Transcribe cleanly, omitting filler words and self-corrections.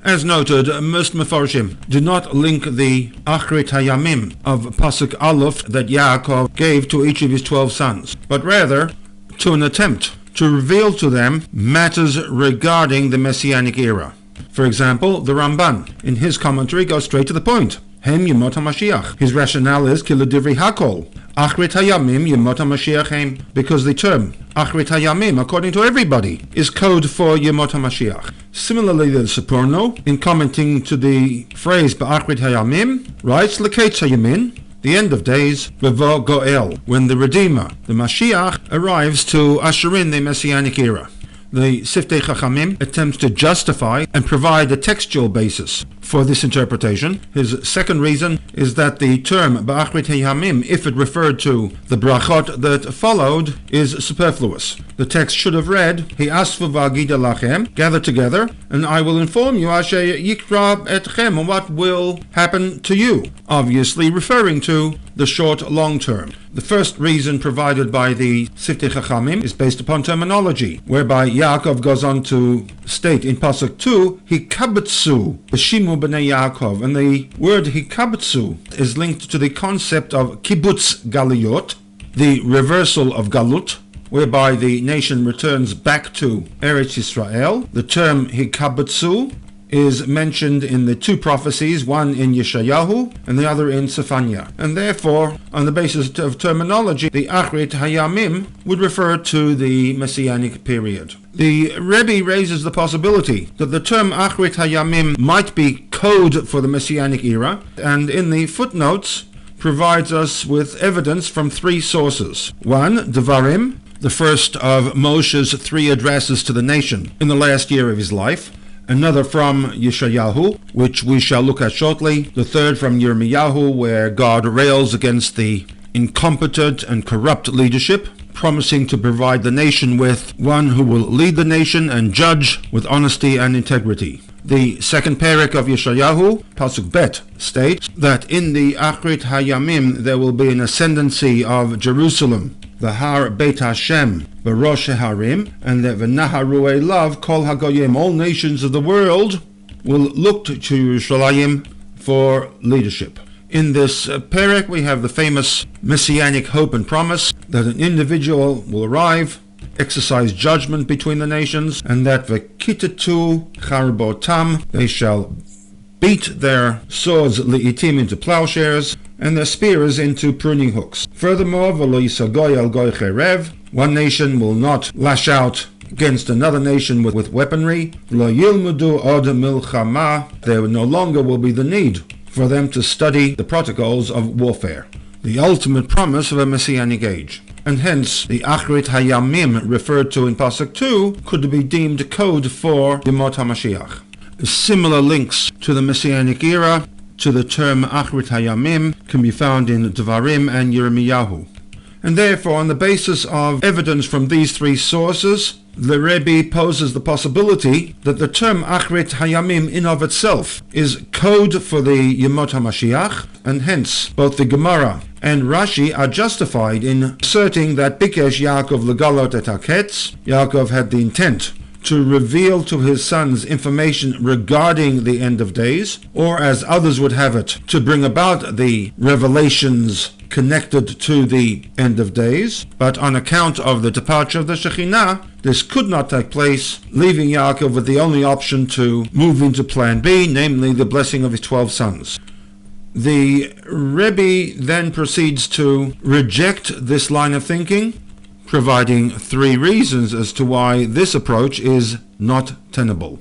As noted, most Mefarshim do not link the Achrit Hayamim of Pasuk Aleph that Yaakov gave to each of his 12 sons, but rather to an attempt to reveal to them matters regarding the Messianic era. For example, the Ramban, in his commentary, goes straight to the point. Hem YEMOT HaMASHIACH. His rationale is Kiladivri Hakol. Achrit Hayamim YEMOT HaMashiach Hem. Because the term Achrit Hayamim, according to everybody, is code for YEMOT HaMashiach. Similarly, the Seporno, in commenting to the phrase Ba'achrit Hayamim, writes Naleket Hayamin, the end of days, Bevo Goel, when the Redeemer, the Mashiach, arrives to usher in the Messianic era. The Siftei Chachamim attempts to justify and provide a textual basis for this interpretation. His second reason is that the term Ba'achrit Hayamim, if it referred to the brachot that followed, is superfluous. The text should have read, Hi'asvu v'agida lachem, gather together, and I will inform you, Asher yikra etchem, what will happen to you, obviously referring to the short long term. The first reason provided by the Siftei Chachamim is based upon terminology, whereby Yaakov goes on to state in Pasuk 2, Hikabetsu, B'shimu b'nei Yaakov, and the word Hikabetsu is linked to the concept of Kibbutz Galiyot, the reversal of Galut, whereby the nation returns back to Eretz Yisrael. The term Hikabetsu is mentioned in the two prophecies, one in Yeshayahu and the other in Sephaniah. And therefore, on the basis of terminology, the Achrit Hayamim would refer to the Messianic period. The Rebbe raises the possibility that the term Achrit Hayamim might be code for the Messianic era, and in the footnotes provides us with evidence from three sources. One, Devarim, the first of Moshe's three addresses to the nation in the last year of his life. Another from Yeshayahu, which we shall look at shortly. The third from Yirmiyahu, where God rails against the incompetent and corrupt leadership, promising to provide the nation with one who will lead the nation and judge with honesty and integrity. The second parak of Yeshayahu, Pasuk Bet, states that in the Achrit Hayamim there will be an ascendancy of Jerusalem, the Har Beit Hashem, Barosh Harim, and the V'naharu Elav Kol Hagoyim. All nations of the world will look to Yerushalayim for leadership. In this parak we have the famous messianic hope and promise that an individual will arrive, exercise judgment between the nations, and that V'kitetu Charbotam, they shall beat their swords li'itim into plowshares and their spears into pruning hooks. Furthermore, v'lo yisagoy al goy cherev, one nation will not lash out against another nation with weaponry. V'lo yilmudu od milchama, there no longer will be the need for them to study the protocols of warfare. The ultimate promise of a messianic age. And hence, the Achrit Hayamim referred to in Pasuk 2 could be deemed code for YEMOT HaMashiach. Similar links to the Messianic era, to the term Achrit Hayamim, can be found in Devarim and Yirmiyahu. And therefore, on the basis of evidence from these three sources, the Rebbe poses the possibility that the term Achrit Hayamim in of itself is code for the YEMOT HaMashiach, and hence both the Gemara and Rashi are justified in asserting that Bikesh Yaakov legalot et haketz, Yaakov had the intent to reveal to his sons information regarding the end of days, or as others would have it, to bring about the revelations connected to the end of days. But on account of the departure of the Shekhinah, this could not take place, leaving Yaakov with the only option to move into plan B, namely the blessing of his 12 sons. The Rebbe then proceeds to reject this line of thinking, providing three reasons as to why this approach is not tenable.